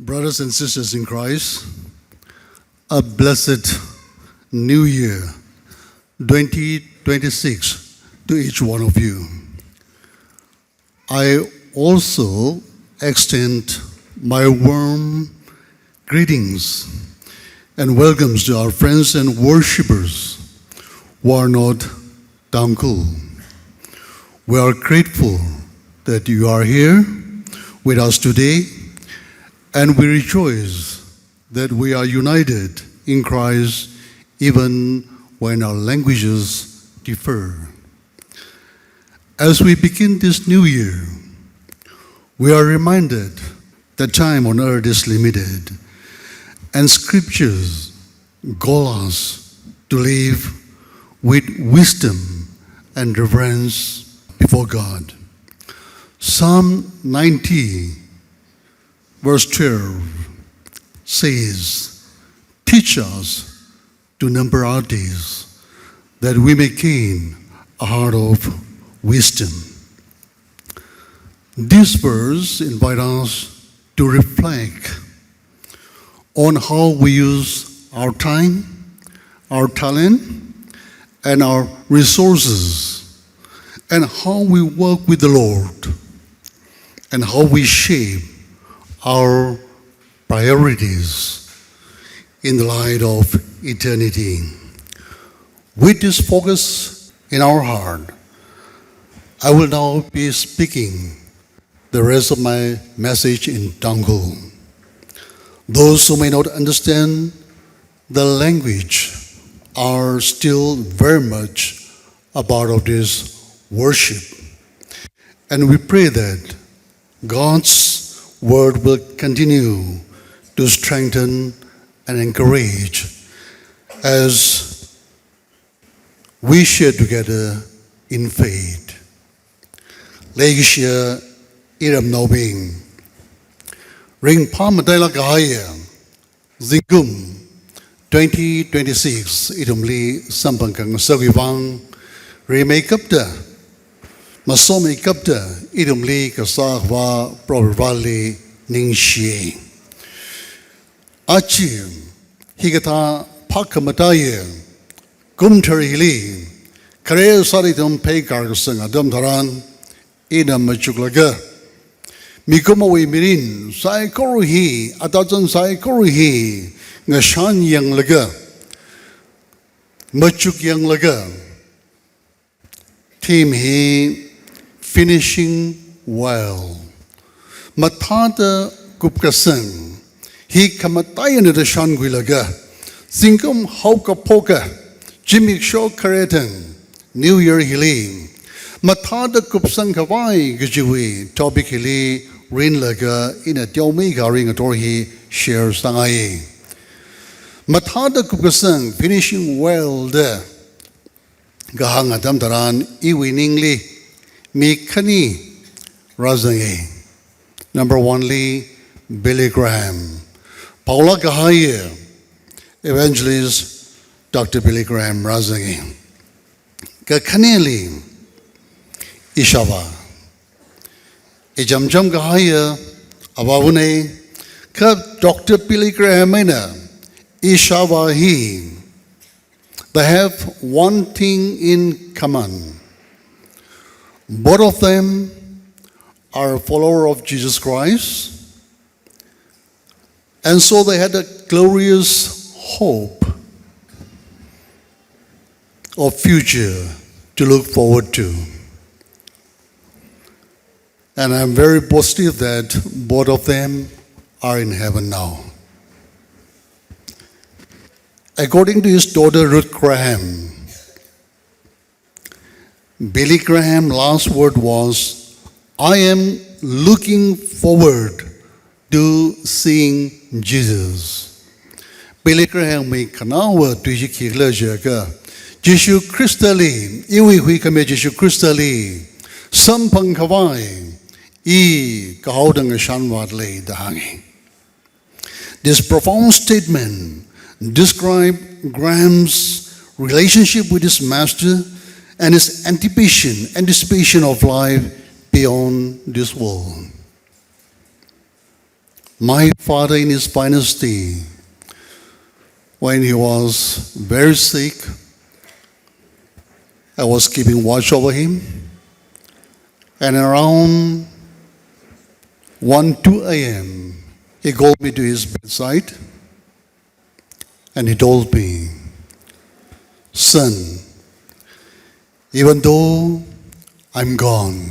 Brothers and sisters in Christ, a blessed New Year 2026 to each one of you. I also extend my warm greetings and welcomes to our friends and worshippers who are not Tamkul. We are grateful that you are here with us today, and we rejoice that we are united in Christ even when our languages differ. As we begin this new year, we are reminded that time on earth is limited, and scriptures call us to live with wisdom and reverence before God. Psalm 90, verse 12 says, "Teach us to number our days, that we may gain a heart of wisdom." This verse invites us to reflect on how we use our time, our talent, and our resources, and how we work with the Lord, and how we shape our priorities in the light of eternity. With this focus in our heart, I will now be speaking the rest of my message in Tamkul. Those who may not understand the language are still very much a part of this worship. And we pray that God's word will continue to strengthen and encourage as we share together in faith. Legia Iram Nobing Ring Palmadela Gaya Zingum 2026 Itumli Sampankang Sagivang Remake up the Masomi Kapta Itumli Kasahwa Probably Ningshi Achi Higata Pakamataye Gumtari Kare Saritum Pekar Adam Taran Ina Machuglaga Mikomawi Mirin Sai Koruhi Atajan Sai Koruhi Nashan Yang Laga Machuk Yang Laga Team he finishing well. Matata Kupkasang He Kamatayan the Shanguilaga Zinkum Hauka Poka Jimmy Shaw Karetan New Year Hili Matata Kupsang Kawai Gajiwi Topic Hili Rain Laga in a Diomega ring at Orhi Share Sangai Matata Kupkasang finishing well there Gahang Adam Taran Iwiningly Mikani Razangi Number 1 Billy Graham Paula Gahaya Evangelist Dr. Billy Graham Razangi Gakaneli Ishava Ijamjam Gahaya Abavune Kab Dr. Billy Graham Ishava he. They have one thing in common. Both of them are a follower of Jesus Christ, and so they had a glorious hope of future to look forward to. And I'm very positive that both of them are in heaven now. According to his daughter Ruth Graham, Billy Graham's last word was, "I am looking forward to seeing Jesus." Billy Graham may kanawa tuji kigla jaga Jishu Christali, iwi hui kame Jishu Christali, sampang kawai, kahodang shanwadle dahangi. This profound statement describes Graham's relationship with his master and his anticipation of life beyond this world. My father in his finest day, when he was very sick, I was keeping watch over him. And around 1-2 a.m., he called me to his bedside and he told me, son, even though I'm gone,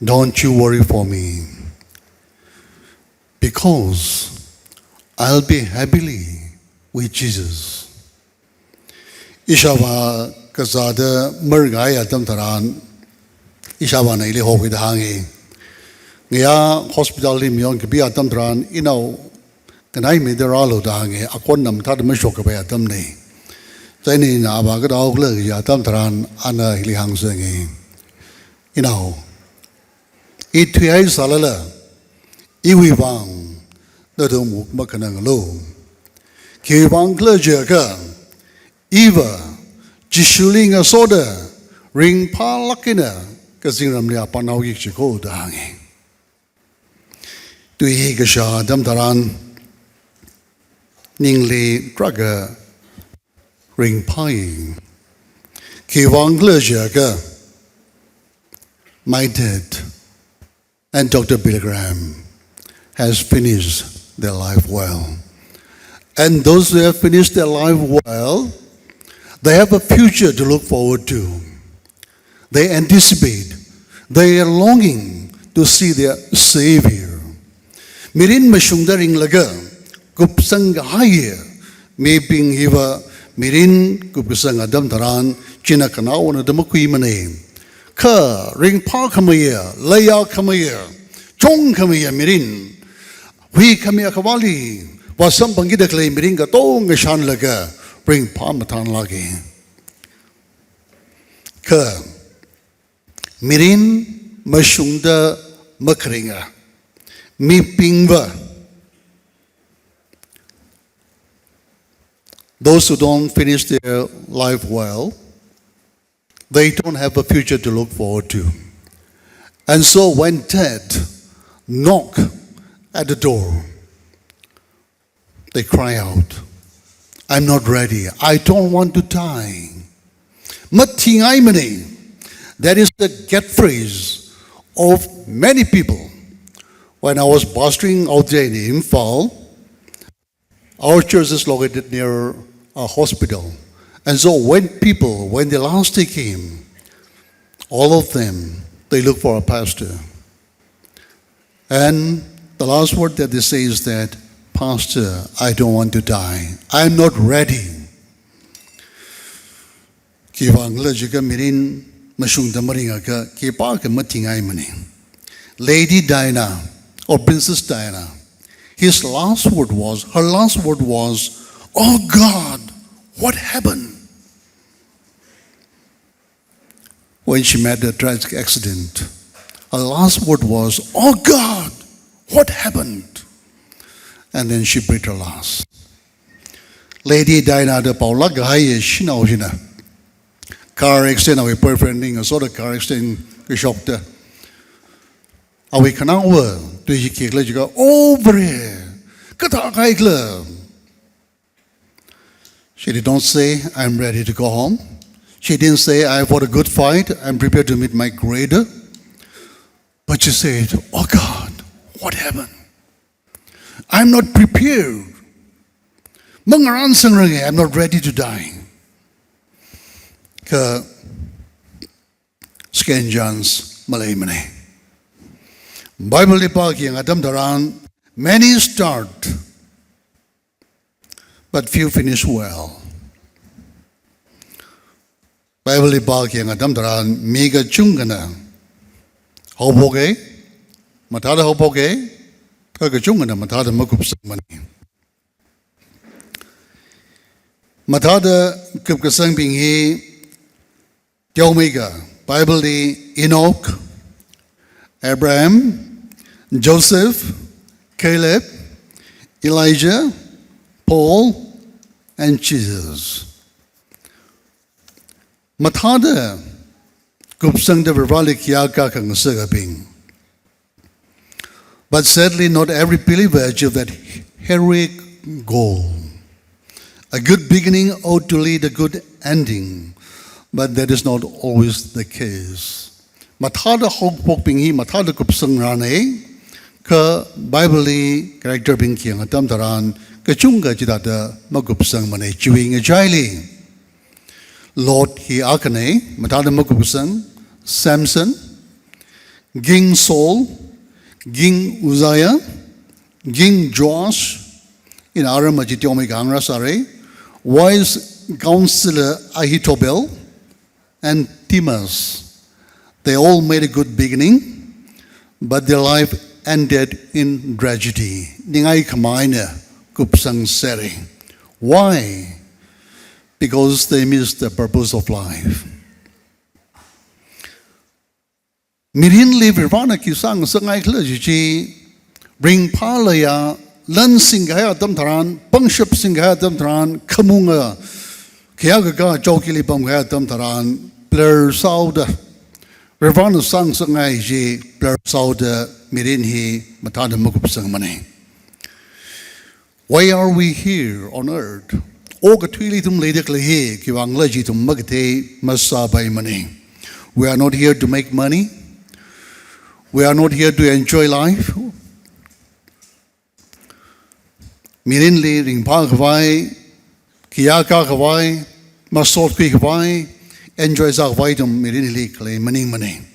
don't you worry for me, because I'll be happily with Jesus. Ishava kazada mergaya tamtaran Ishava na ili hobi dahangi. Ngaya hospital li miyon kibiya tamtaran inaw kanay mideralo dahangi akon nam tad mashok kabaya tamni. Zaini na abaga daw gleg ya tamtaran ana ili hangsengi. Inaw ituyay salala iwi bang dadong muk makanang lo. Ki bang gleje ka Eva jishuling a soda ring pa lakina kazingram liya panaw yikchiko dahangi. Tuyi kasha damtaran ningli draga ring paying. Ki wang gleje ka my dad and Dr. Billy Graham has finished their life well. And those who have finished their life well, they have a future to look forward to. They anticipate, they are longing to see their Savior. Mirin mashungdaring laga, kupsang haya, mayping hiva, mirin kupsang adam taran, chinakanaw na damakui mane. Ka, ring pa kamaya, laya kamaya, chong kamaya mirin. Hui kamaya kawali, wasam bangida klay mirin ka tong shan laga, ring pa matan lagi. Ka, mirin masyungda makringa, mi pingva. Those who don't finish their life well, they don't have a future to look forward to. And so when death knock at the door, they cry out, I'm not ready. I don't want to die. That is the get phrase of many people. When I was pastoring out there in Imphal, our church is located near a hospital. And so when the last day came, all of them, they look for a pastor. And the last word that they say is that, Pastor, I don't want to die. I'm not ready. Lady Diana, or Princess Diana, her last word was, oh God, what happened? When she met a tragic accident, her last word was, oh God, what happened? And then she breathed her last. Lady Diana de Paula Gaya Shinaujina. Car accident, our boyfriending, a sort of car accident, we shocked her. We can now do you go over here? She did not say, I'm ready to go home. She didn't say, I fought a good fight, I'm prepared to meet my Creator. But she said, oh God, what happened? I'm not prepared. I'm not ready to die. Skenjans Malay Mane. Bible Lipaki and Adam Daran, many start, but few finish well. Bible Lipaki and Adam Daran, Mega Chungana. Hoboge, Matada Hoboge, Kagachungana, Matada Makup Samani. Matada Kupkasang being he, Omega, Bible Enoch, Abraham, Joseph, Caleb, Elijah, Paul, and Jesus. Matada Kupsang de Vervalik Yaka Kang Sagabing. But sadly, not every believer achieves that heroic goal. A good beginning ought to lead a good ending, but that is not always the case. Mathada hog pok pingi mathada kupsang rane ka Bible character pingi ang atam taran ka chunga jidada magupsang mane chewing a jaili. Lord he akane mathada magupsang Samson, King Saul, King Uzziah, King Joash, in Aram Majitiomi Gangra Sare, wise counselor Ahithophel, and Timas. They all made a good beginning, but their life ended in tragedy. Ningai kamaina kupsang seri. Why? Because they missed the purpose of life. Mirin li virvana kisang sangai kleji bring palaya lan singaya tam taran pangship singaya tam taran kamunga kiyaga jokili pamgaya tam taran blur sauda virvana sang sangai ji blur sauda mirin hi matada mukup mane. Why are we here on earth? Oga twili tum ledekle he kiwang leji tum magate masabay mane. We are not here to make money. We are not here to enjoy life. Mirin li ring pa kawai, kiyaka kawai, masot kui kawai, enjoy sa kawai tum mirin li kale maning maning.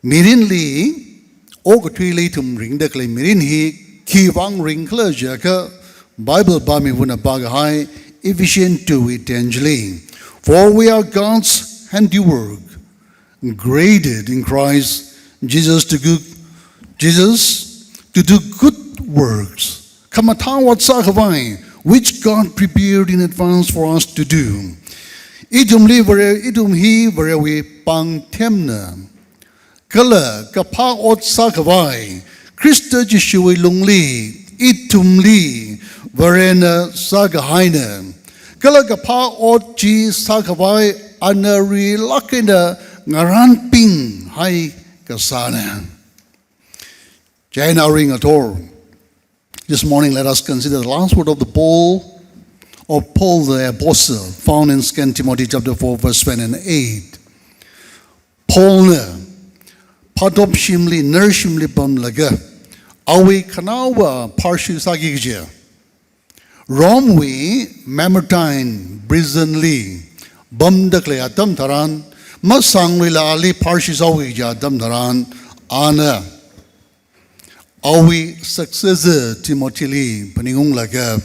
Mirin li oga tui li tum ring de kale mirin hi kiwang ring kle jaka Bible bami wuna bagahai Ephesians 2:10. For we are God's handiwork, created in Christ Jesus to do good works, kamatawat sakavai, which God prepared in advance for us to do. Idum hi varewi pang temna, kala kapa ot sakavai, Christa Jeshua lungli, itum li varena sagahaina, kala kapa ot ji sakavai anari lakina ngaran ping hai. Jaina ring at all. This morning, let us consider the last word of the Paul the Apostle, found in 2 Timothy chapter 4, verse 7 and 8. Paul ne padop shimli nershimli bam laga awi kanawa parshi sagigja Romwi mamertine brisonly bam dakle atam taran Masangli la ali parshis awi jadam daran ana awi successor Timothy li paningung laga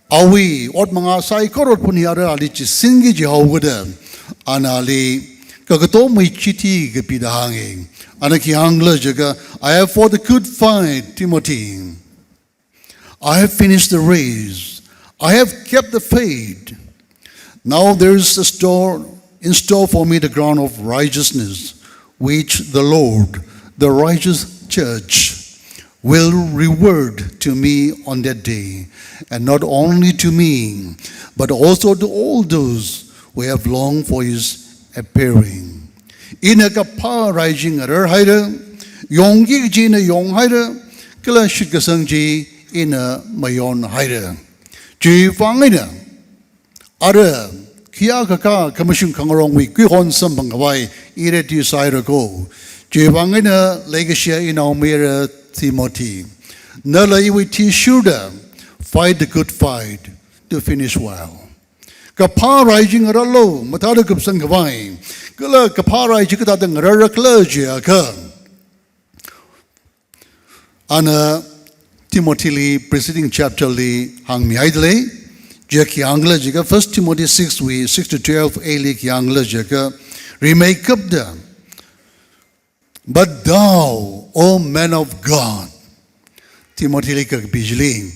awi ot mga sai korot puniara ali chisingi jihawuda ana li kagato may chiti gapidahanging ana ki hangla jaga I have fought the good fight Timothy, I have finished the race, I have kept the faith. Now there is in store for me the ground of righteousness, which the Lord, the righteous judge, will reward to me on that day, and not only to me, but also to all those who have longed for his appearing. In a kapa rising at her haida, yongi jina yong haida, kala shikasangji in a mayon haida. Ji fangina, ada. Kia kaka commission kangarong we kuhon sambangawai ireti saira go. Jivangina legacia in our mirror Timothy. Nala iwi tishuda fight the good fight to finish well. Kapa rising aralo matada kupsangawai. Kala kapa rising katang raraklergia ka. Ana Timothy li preceding chapter li hang mihaidle. Jaki Angla Jaka 1 Timothy 6:6-12 Elik Angla Jaka remake up them. But thou, O man of God, Timothy Likak Bijli,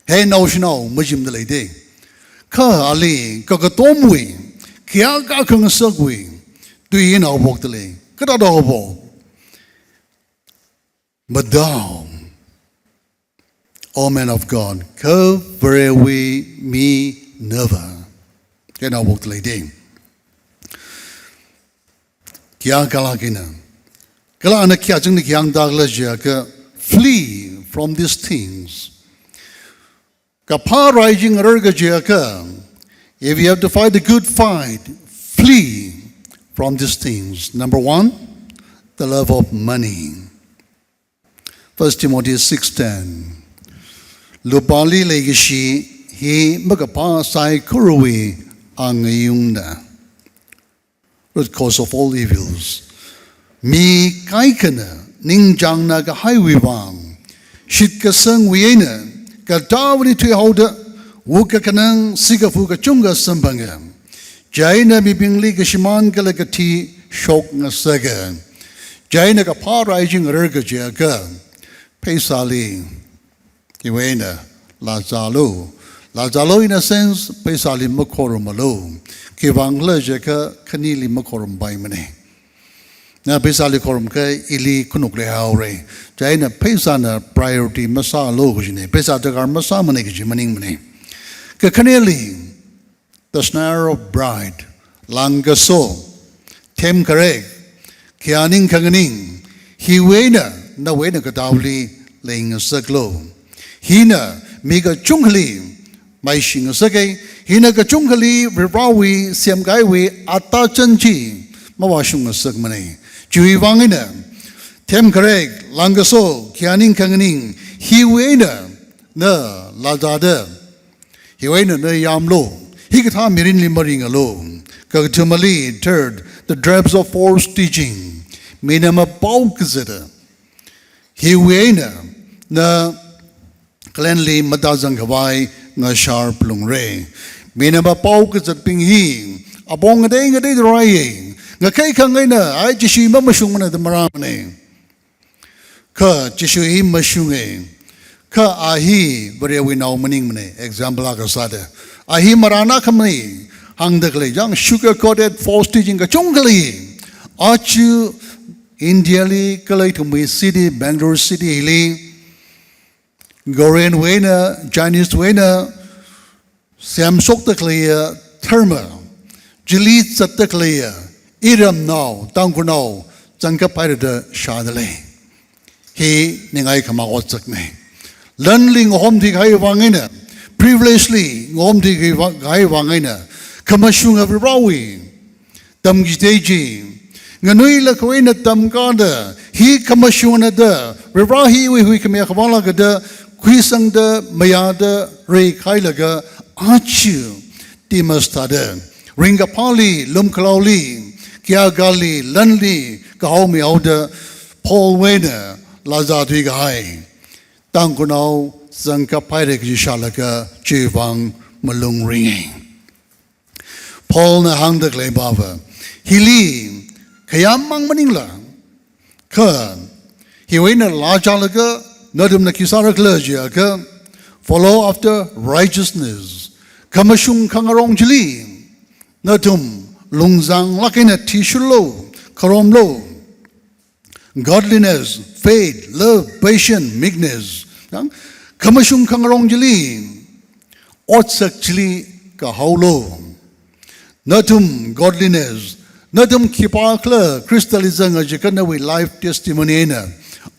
hey no shno, Mujim the lady. Ka Ali, Kakatomwi, Kiaka Kungasagwi, do you know Boktali? Katadobo. But thou, O man of God, cover we me never. Can I walk the lady? Kia Kalakina. Kalana Kiaching the Kiang Douglas Jaka flee from these things. Kapha rising ergajaka. If you have to fight the good fight, flee from these things. Number one, the love of money. 1 Timothy 6:10. Lupali legashi he magapa sai kuruwi angayungda. Root cause of all evils. Mi kaikana ningjang na ka highway wang. Shit ka sang wiena ka dawri tu hoda wuka kanang sigafu ka chunga sambanga. Jaina mi bingli ka shiman ka lagati shok nga saga. Jaina ka pa rising erga jaga. Pesali Iwena Lazalo. Lazalo in a sense, Pesali Makorum malo. Kivangla jaka kanili makorum by mane. Na Pesali korumka ili kunukle haure. Jaina Pesana priority masalo jine. Pesatagar masamane jimaning mane. Kakaneli, the snare of bride, Langaso, Tem Kareg, Kianing Kaganing, Hiwena. Na wena katawli laying a saglo. Hina miga chunghali mai shing a sagay. Hina ka chunghali ribrawi siam gaiwi ata chanchi mawashung a sagmane. Chui wangina tem kareg langaso kianing kanganing hiwena na lazada. Hiwena na yamlo. Hikata mirin limaring alone. Kagatumali third the drabs of false teaching. Minama paukazeta. Hiwena na cleanly matazang kawai nga sharp lungre. Minaba pau kazat pinghi abong ngade ngade drai nga kai kangay na ay jishu mamashung na damarane. Ka jishu mashunge ka ahi bariyawi na umaning mane example akasada. Ahi marana kamani hangdakle jang sugar coated false teaching ka chungkali achu India li kalay tumwi city, Bangalore city li, Korean wena, Chinese wena, Samsok takliya, Therma, Jilit sat takliya, Iram now, Tangku now, Zangka pairada shadale. He ningay kamakot sakme. Lanling ngom di kay wangina, privilegely ngom di kay wangina, kamashung avirawi, damgiteji, Nganui la kawin na tamkada, hi kamashuna da, rirahi wi kamya kawala da, kwisang da, mayada, re kailaga, achu, timastada, ringapali, lumkalauli, kiagali, lanli, kahomi auda, Paul Wena, lazadwi gai, tangkunau, zangka pairek jishalaga, jivang malung ringing. Paul na hangda klebava, hili, kaya mang maningla ka hiwena lajalaga nadum na kisara klajya ka follow after righteousness kamashung kangarong jili nadum lungzang lakina tishulo karomlo godliness faith love patience meekness kamashung kangarong jili otsak jili ka haulo nadum godliness Nadam kipakla crystallizang ajikana with life testimony na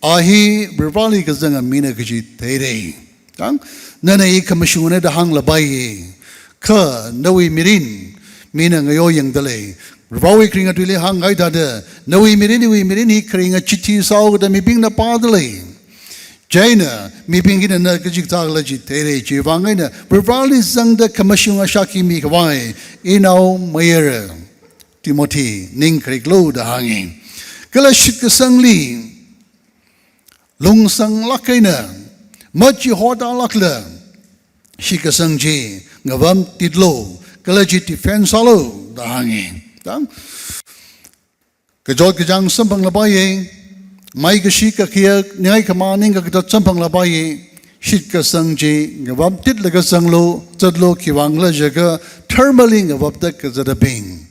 ahi brivali kazanga mina kaji tere tang nana I kamashuna da hang labai ka nawi mirin mina ngayo yang dale brivali kringa tuile hang gai da nawi mirin hi kringa chichi sao da mi ping na padale Jaina mi ping ina na kaji tagla ji tere ji wangai na brivali zang da kamashuna shaki mi kwai inau mayera Timothy ning kriklo da hangin kala shit ka sangli lung sang lakaina machi hoda lakla shika sangji ngavam tidlo kala ji defense salo da hangin tang ka jot ka jang sampang labaye mai ka shika kia ngai ka maning ka ta sampang labaye shit ka sangji ngavam tidla ka sanglo chadlo kiwangla jaga thermaling ngawap ta ka zada bing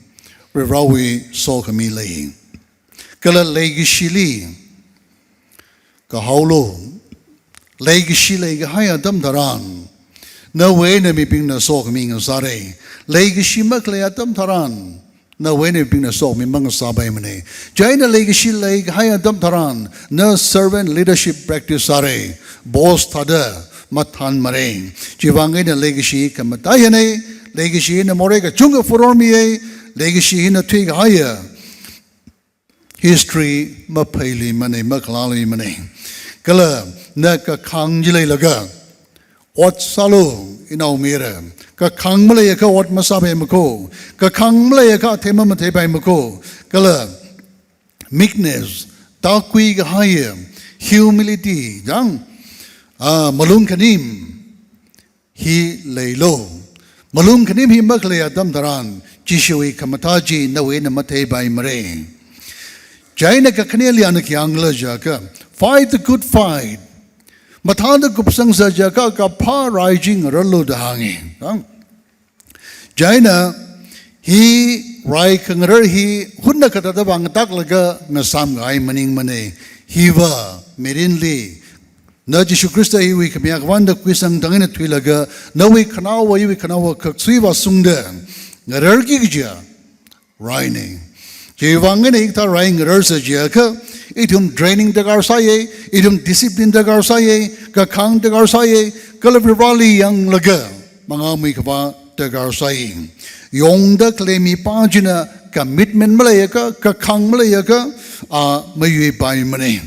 Rawi so kamili. Kala legishili kahaulo legishile gahaya dam daran na way na mi ping na so kami ng sare legishimak le atam taran na wene ping na so mi mang sabai mane jaina legacy leg hai adam tharan na servant leadership practice are boss thada mathan mare jiwangai na legacy kamata yane legacy na more ka chung for me legacy na thig haya history ma phaili mane ma khlali mane kala na ka khang jilai laga wat salo inau mira ka khang male ka wat masabe mako ka khang male ka thema mathe bai mako kala meekness taqwi ga haya humility jang malung kanim hi leilo malung kanim hi makle adam daran jishui kamataji nawe na mathe bai mare jaina ka khneli an kyang la jaka fight the good fight mathanda kupsang sa jaka ka pha rising ralo dahangi jaina hi rai kangrar hi hunna kata da bang tak laga na sam gai maning mane hiwa merinli na Jesu Christa hi wi kemyak wanda kwisang tangina twilaga na wi khanawa wi khanawa kaksui wa sungda ngarar ki gja rai Jiwangan ikta raing rasa jaka itum training dagar saya itum disiplin dagar saya ka khang dagar saya kalabirali yang laga mangami kaba dagar saya yong da klemi pajina commitment malayaka ka khang malayaka mayui pai mane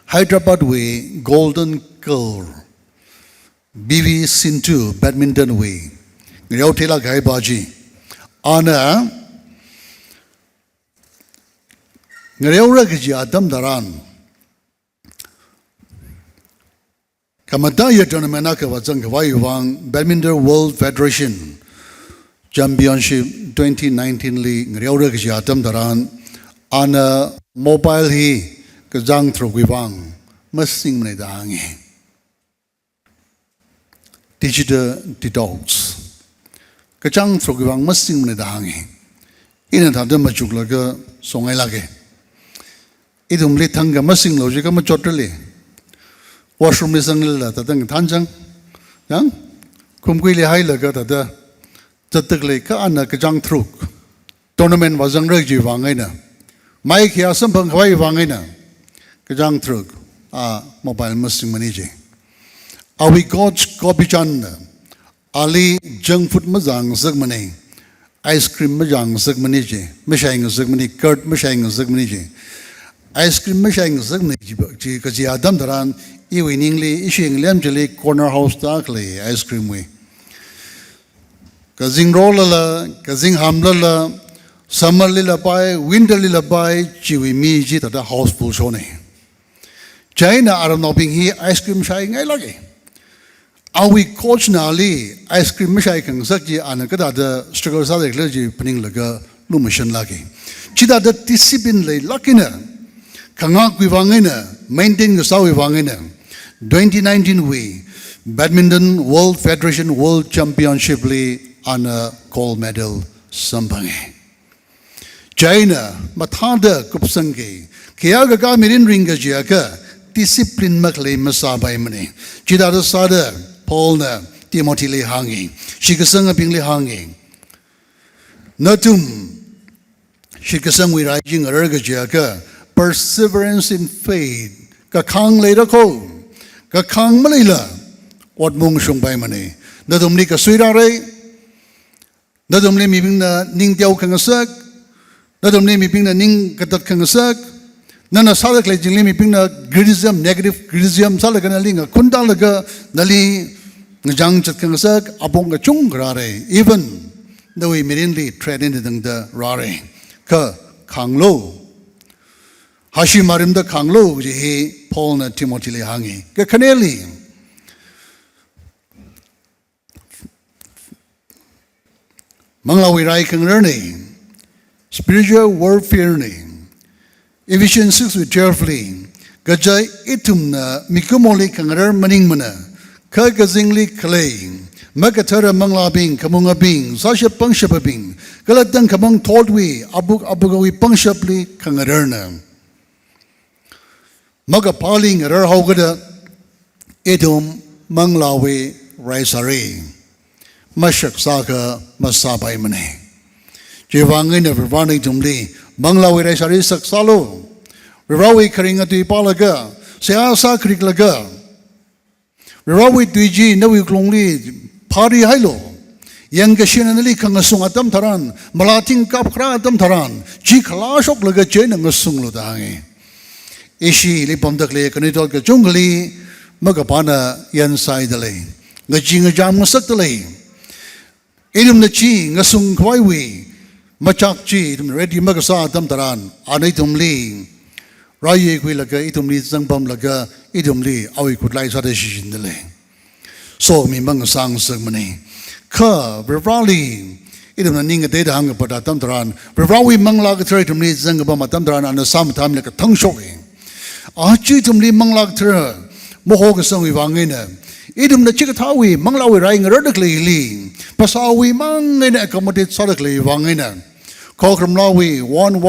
Hyderabad way golden girl BV Sindhu badminton way ngau thela gai baji ana Ngareura kiji adam daran Kamadaya tournament ka wajang kawai wang Badminton World Federation Championship 2019 li ngareura kiji adam daran ana mobile hi kajang throgi wang masing mne daangi digital detox kajang throgi wang masing mne daangi ina thada majuk laga songai lage idum li thanga masing lo jika ma chotli washroom mi sang la ta tang thanjang yang kumkui li hai la ga ta da chatak le ka ana ka jang thruk tournament wa jang rek ji wangai na mai khia sam phang khwai wangai na ka jang thruk mobile masing mani je awi coach copy chan ali junk food ma jang sak mani ice cream ma jang sak mani je mishang sak mani curd mishang sak mani je ice cream machine zang ne ji ka ji adam daran I winning li ishing lem jeli corner house ta kle ice cream we ka jing roll la ka jing ham la summer li la pai winter li la pai ji wi mi ji ta house full so ne China are no being here ice cream shai ngai lagi awi coach na li ice cream machine kan sak ji an ka da struggle sa de le ji pning la ga lu mission lagi ji da discipline le lakina Kangak wivangina maintain the sawi wangina 2019 we Badminton World Federation World Championship li ana gold medal sambange China mathada kupsange kiyaga ka mirin ringa jiaka discipline makle masabai mane jidada sada Paul Timothy li hangi shikasanga ping li hangi natum shikasang wi rising arga jiaka perseverance in faith ka khang le ra ko ka khang ma le la wat mong shong bai mane na dum ni ka sui ra re na dum ni mi bing na ning tiao khang sak na dum ni mi bing na ning ka tat khang sak na na sa le jing li mi bing na criticism negative criticism sa le ka na ling kun da le ka na li jang chat khang sak abong ka chung ra re even the way mirinly trade in the ra re ka khang lo Hashi marim da kanglo ji Paul na Timothy le hangi ka kaneli mangla wi rai kang learning spiritual warfare ni Ephesians 6 with cheerfully gajai itum na mikumoli kang rar maning mana ka gazingli clay Makatara mangla bing kamunga bing sasha pangshapa bing galatang kamang todwi abuk abugawi pangshapli kangarana Maga paling rar hogada edum manglawe raisari mashak saka masabai mane จีวังเงินเนี่ยวันนี้จุ่มลีบังลาวิไรสาริสักซาโลเราวิคริงตุยปาลกะเสียอาสาคริกลกะเราวิตุยจีนวิกลงลีพารีให้โลยังกษีนันลีขังสุงอัตมทารันมาลาติงกับคราอัตมทารันจีขลาชกลกะเจนังสุงโลดาไงอิชีลิปมตะเลกันนี่ตอลกะจุงลีมกปานะยันไซเดเลยงจีงจามงสักเดเลยอิดุมนจีงสุงควายวีมาจากจีตุมเรดีมกษาอัตมทารันอันนี้ตุมลีรายคุยลกะอิตุมลีจังปมลกะอิตุมลีเอาอีกุดไลซาเดชินเดเลยโซมีมังสังสึกมันนี่ข้าเบราวลีอิดุมนันนิงกเตดหังกับปะตัมตรานเบราวลีมังลากเทรตุมลีจังกับมาตัมตรานอันซ้ำทำเลยก็ทั้งโชกเองอาจีตุมลีมังลากเทรโมโหกสังวิวังเงินอิดุมนันชิกท้าวีมังลาวิไรเงรดกลีลีภาษาวีมังเงินกรรมติสารกลีวังเงินขอคำลาวี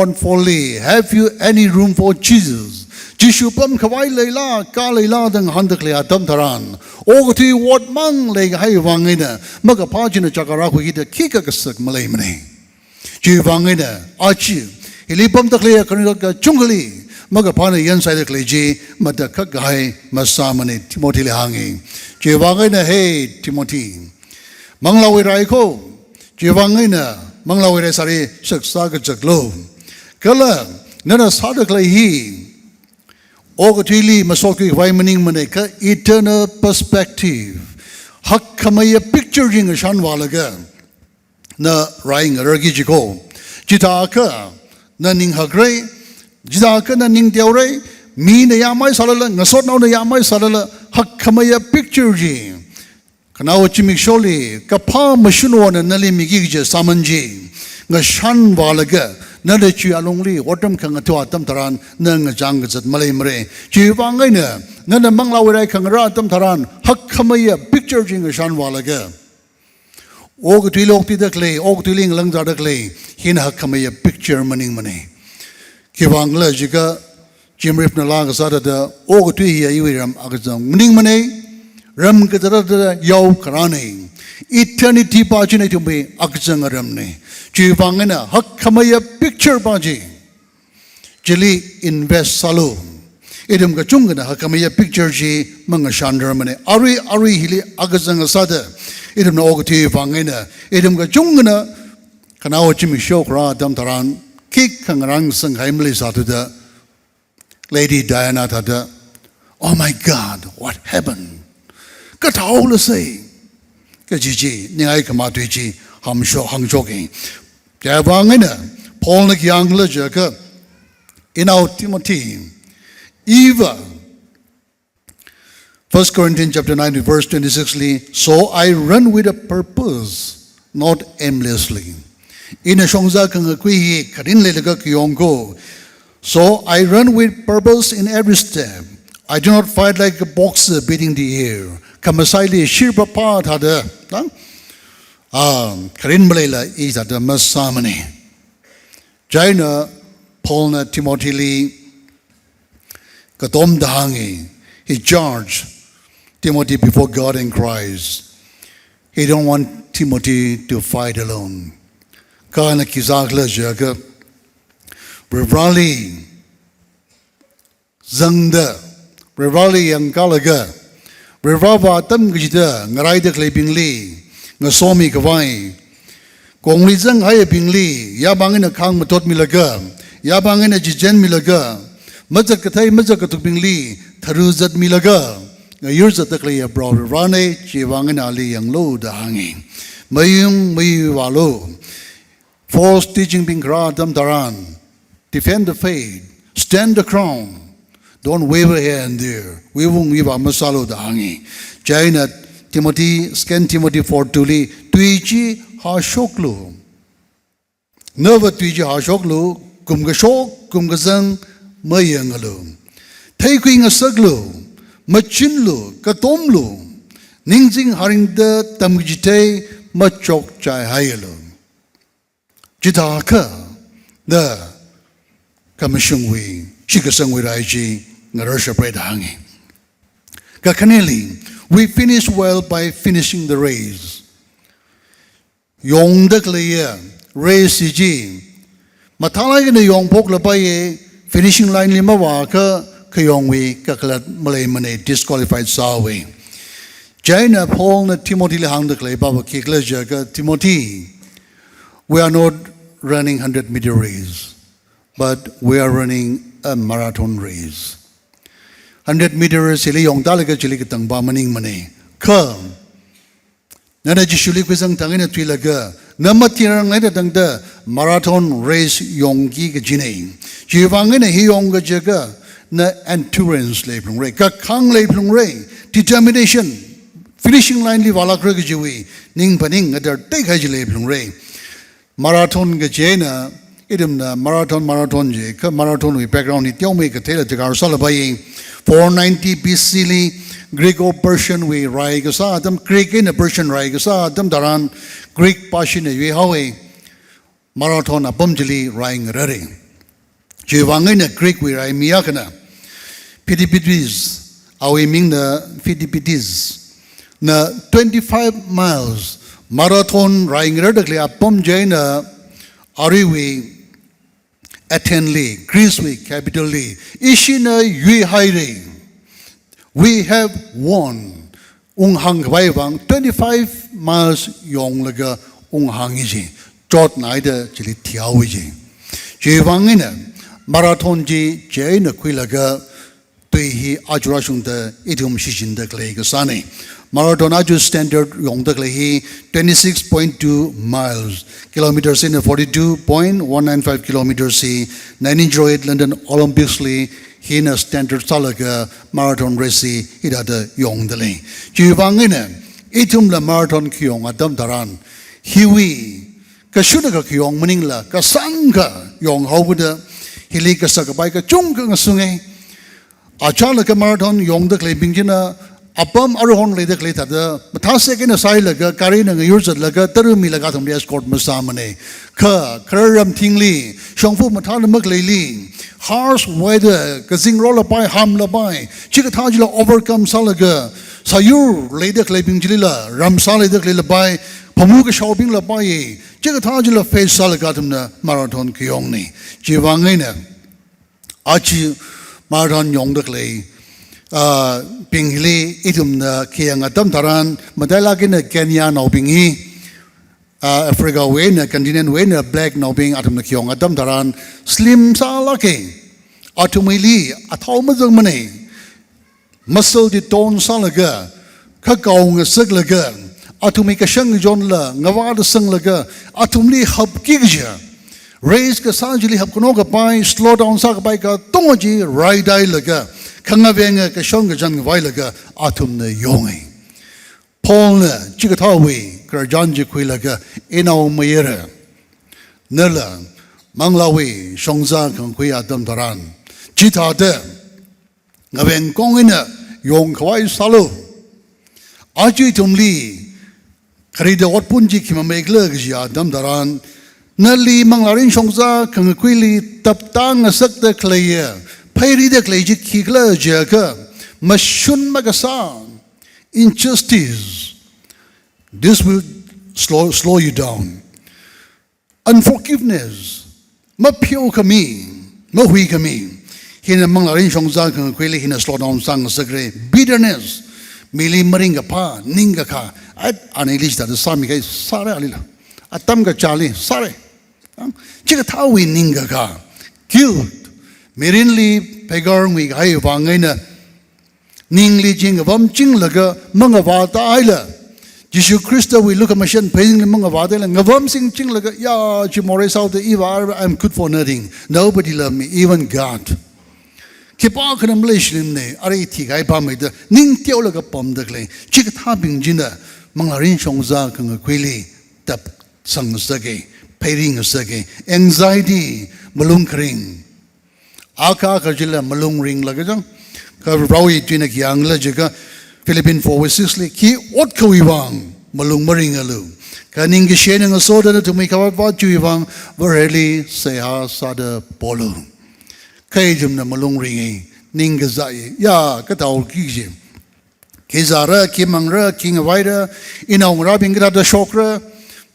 one fully have you any room for Jesusจิชุปมขวายเลยล่ากาเลยล่าดังฮันตะเคลียตัมทารานโอ้ก็ที่วัดมังเลยให้วังเงินมักพาจินจักรราคุยกิคิกกษักมาเลยมันเองจีวังเงินอาชีฮิลิปมตะเคลียกันนี่ก็จุงกลีมักพาในยันไซตะเคลียจีมาตะคักให้มาสามันนี่ทิโมธีเลยหางเองจีวังเงินเฮ้ทิโมธีมังลาวิไรโคจีวังเงินมังลาวิไรสารีศึกษากันจักโลก็เลยนั่นสาดกเลยฮีโอ้ก็ที่ลีมาสอนกี่ไว้มันนิ่งมันเองก็ eternal perspective ฮักขมาย picture จริงกับฉันว่าละกันน่ะไรเงี้ยเรื่องกิจโกจิตอาค่ะนั่นนิ่งฮักไรจิตอาค่ะนั่นนิ่งเดียวไรมีในยามไม่สารละงั้นสอนเอาในยามไม่สารละฮักขมาย picture จริงขณะว่าจิมิกโชลีกับพามาชุนวันนั่นเลยมีกี่จะสามัญจริงงั้นฉันว่าละกันนั่นเลยชีอารมณ์ลีวัดดำขังตัวตัมทารานนั่งจังกจัดมาเลยมาเลยชีวังไงเนี่ยนั่นมังลาวิไรขังราตัมทารานฮักขมายพิกเจอร์จริงกับฉันว่าละกันโอ้ก็ที่โลกที่ดักเลยโอ้ก็ที่ลิงลังจากดักเลยหินฮักขมายพิกเจอร์มันนิ่งมันนี่ที่วังเลยจีก็จิมริฟนาลากษัตริย์โอ้ก็ที่เฮียอีวิรัมอักจังมันนิ่งมันนี่รำกษัตริย์ยาวขนาดนี้eternity ป้าจีในทุ่มไปอักจังรำนี่จีฟังเงินฮักขมาย picture ป้าจีจิลี invest สาลูอีเดิมก็จุงกันฮักขมาย picture จีมังชันเดอร์มันอารีฮิลีอักจังสัตย์อีเดิมน่าโอ้ที่ฟังเงินอีเดิมก็จุงกันขณะว่าจิมิโชคราดัมทารานคิกขังรังสังไห้มลิสัตย์เด Lady Diana ทัด Oh my God what happened ก็ท้าวเลยสิก็จีนี่ไอ้ขมาตุยจีหัมโชกิแต่ว่าไงเนี่ยพอลนักยังเลยจะก็in our Timothy Eva 1 Corinthians chapter 9 verse 26 so I run with a purpose not aimlessly in a shongza kang kui karin le ga kyong ko so I run with purpose in every step I do not fight like a boxer beating the air kamasai shirpa pa thada karin malayla is at the masamani Jaina Paulna Timothy Lee katom dahangi he charged Timothy before God and Christ he don't want Timothy to fight alone kana kizak la jaga Rivali zangda Rivali yang kalaga Rivava tam gijda ngarai de klebing li ngasomi kawai kong li zang hai bing li ya bangin khang matot milaga ya bangin jijen milaga majak kathai majak katuk bing li tharu zat milaga ngayur zat takle ya bro rane chi bangin ali yang lo da hangi mayung walo false teaching bing kra dam daran defend the faith stand the crown Don't waver here and there. We won't give a masalo da hangi. Jaina Timothy, scan Timothy for tuli. Tuiji ha shoklu. Never tuiji ha shoklu. Kum ga shok, kum ga zang, mayangalu. Taking a saglu, machinlu, katomlu. Ningzing haring de tamgijite, machok chai hayalu. Jitaka, the kamishungwi, shikasangwi raiji. We finish well by finishing the race. Yong de kleya race ji mathala ke ne yong phok la pa ye finishing line li ma wa ka khayong we ka kala malay mane disqualified sa we China Paul na Timothy le hang de klay ba ba ki kla ja ka Timothy we are not running 100-meter race but we are running a marathon race 100-meter race le yong ta le ka chili ka tang ba maning mane ka nana ji shuli ku sang tang ina twi la ga namati rang lai da tang da marathon race yong gi ga jinai ji wang ne hi yong ga ja ga na endurance le plung re ka khang le plung re determination finishing line li wala kra ga ji wi ning paning ga tai khai ji le plung re marathon ga je na idem na marathon je ka marathon wi background ni tyong me ka the la ja ga sa la ba yin 490 BC li Greco-Persian we rai ga sa adam Greek in a Persian rai ga sa adam daran Greek passion we hawe marathon abam jili rai ngare je wangai na Greek we rai miya kana Phidippides awe ming na Phidippides na 25 miles marathon rai ngare dakle abam jaina ari we Athens li Greece we capital li ishina yui haire we have won hang bai wang 25 miles yong laga hang ji chot nai de chili thiaw ji je wang ina marathon ji je na khui laga tui hi ajura shung de idum shi jin de klei ga sane marathon aju standard yong de klei hi 26.2 miles kilometers in 42.195 kilometers si 1908 London Olympics li hina standard salaga marathon race ida de yong de le ji wang ina itum la marathon kyong adam daran hiwi ka shuda ka kyong maning la ka sangka yong hau de hili ka sa ka bai ka chung ka sungai achala ka marathon yong de le bingjina apam arohon le de le ta de matha second sai la ka kari na yur zat la ka taru mi la ka thom dia score ma sa mane kha kharam thingli shongfu matha na mak le li harsh weather kazing roll pai ham la pai chi ka tha ji la overcome salaga sayur le de le bing ji la ram sa le de le pai phamu ka shopping la pai chi ka tha ji la face salaga tum na marathon kyong ni ji wang ngai na achi marathon yong de le ping hili itum na kiang atam taran madala kin Kenya no pingi Africa we na continent we na black no ping atum na kyong atam taran slim sa laki atumili athaw ma jang mane muscle di ton sa laga kha kaw nga sak laga atumi ka shang jon la ngawa da sang laga atumli hab ki ja raise ka sa jili hab kono ka pai slow down sa ka pai ka tongji ride dai laga khanga venga ka shong ga jan vai laga atum na yongai Paul na chiga thawi kar jan ji khoi laga enau mayera nala manglawi shongza kan khoi adam daran chita de ngaven kong ina yong khwai salo aji tumli khari de wat punji khima megla gi adam daran nali manglarin shongza kan khoi li tap tang sak de klaya Payri de klei ji kigla jaga mashun magasa injustice this will slow you down unforgiveness ma pyo kami ma hui kami hina manglarin shongza kan kweli hina slow down sang sagre bitterness mili maringa pa ninga kha at anilis da sami kai sare alila atam ga chali sare chiga thawi ninga kha guilt Mirinli pegar mi gai wangaina ningli jing vam ching laga mangava ta aila Jesus Christ we look at machine paying mangava ta ngavam sing ching laga ya chimore sau the eva I'm good for nothing nobody love me even God kipa kana mleshlim ne are thi gai ba mai da ning tiao laga pom da klei chik tha bing jina manglarin shongza kang kweli tap sang sage pairing sage anxiety malung kring Aka kajila malung ring laga jang ka rawi tina kyang la jaga Philippine 4:6 li ki ot kawiwang malung maring alu kaning gi shenang asoda na tumi ka ba chuiwang vareli seha sada polo kai jum na malung ring ning ga zai ya ka taw ki ji ke zara ki mangra king waira inong rabing ga da shokra